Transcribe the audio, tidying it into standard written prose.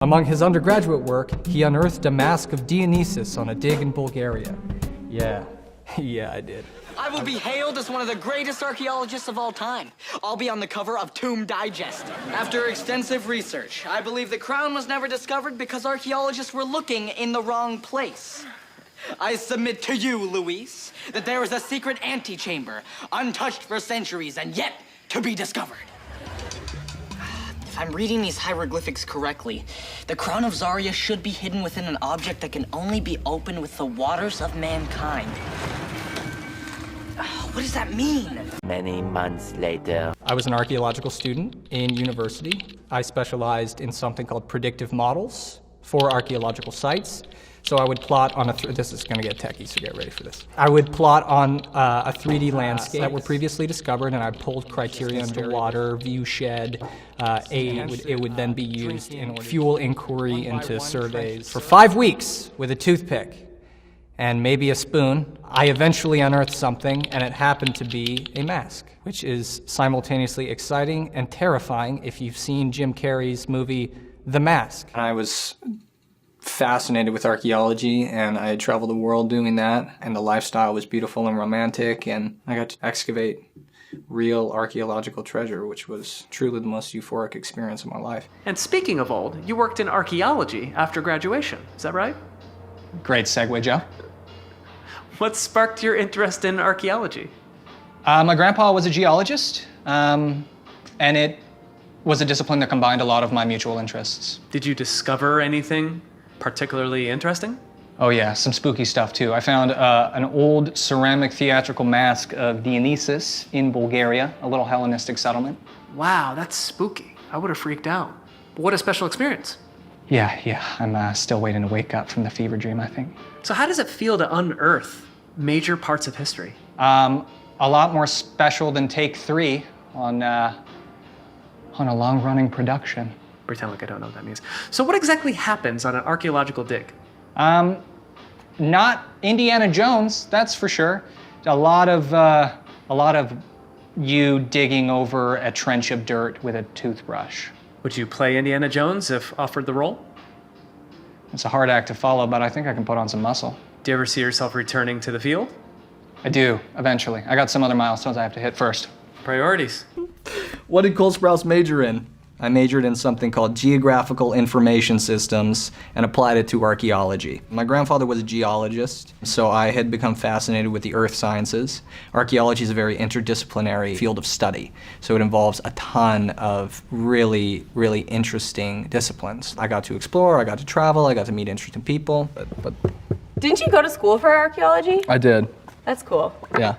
Among his undergraduate work, he unearthed a mask of Dionysus on a dig in Bulgaria. Yeah, I did. I will be hailed as one of the greatest archaeologists of all time. I'll be on the cover of Tomb Digest. After extensive research, I believe the crown was never discovered because archaeologists were looking in the wrong place. I submit to you, Luis, that there is a secret antechamber, untouched for centuries and yet to be discovered. If I'm reading these hieroglyphics correctly, the crown of Zaria should be hidden within an object that can only be opened with the waters of mankind. What does that mean? Many months later. I was an archaeological student in university. I specialized in something called predictive models for archaeological sites. So I would plot on this is going to get techie, so get ready for this. I would plot on a 3D landscape that were previously discovered, and I pulled criteria underwater, view shed, it would then be used in fuel inquiry into surveys. For 5 weeks with a toothpick and maybe a spoon, I eventually unearthed something, and it happened to be a mask, which is simultaneously exciting and terrifying if you've seen Jim Carrey's movie, The Mask. I was fascinated with archaeology, and I had traveled the world doing that, and the lifestyle was beautiful and romantic, and I got to excavate real archaeological treasure, which was truly the most euphoric experience of my life. And speaking of old, you worked in archaeology after graduation, is that right? Great segue, Joe. What sparked your interest in archaeology? My grandpa was a geologist, and it was a discipline that combined a lot of my mutual interests. Did you discover anything particularly interesting? Oh yeah, some spooky stuff too. I found an old ceramic theatrical mask of Dionysus in Bulgaria, a little Hellenistic settlement. Wow, that's spooky. I would have freaked out. But what a special experience. Yeah, I'm still waiting to wake up from the fever dream, I think. So how does it feel to unearth major parts of history? A lot more special than Take 3 on a long-running production. Pretend like I don't know what that means. So what exactly happens on an archaeological dig? Not Indiana Jones, that's for sure. A lot of you digging over a trench of dirt with a toothbrush. Would you play Indiana Jones if offered the role? It's a hard act to follow, but I think I can put on some muscle. Do you ever see yourself returning to the field? I do, eventually. I got some other milestones I have to hit first. Priorities. What did Cole Sprouse major in? I majored in something called Geographical Information Systems and applied it to archaeology. My grandfather was a geologist, so I had become fascinated with the earth sciences. Archaeology is a very interdisciplinary field of study, so it involves a ton of really interesting disciplines. I got to explore, I got to travel, I got to meet interesting people, but Didn't you go to school for archaeology? I did. That's cool. Yeah.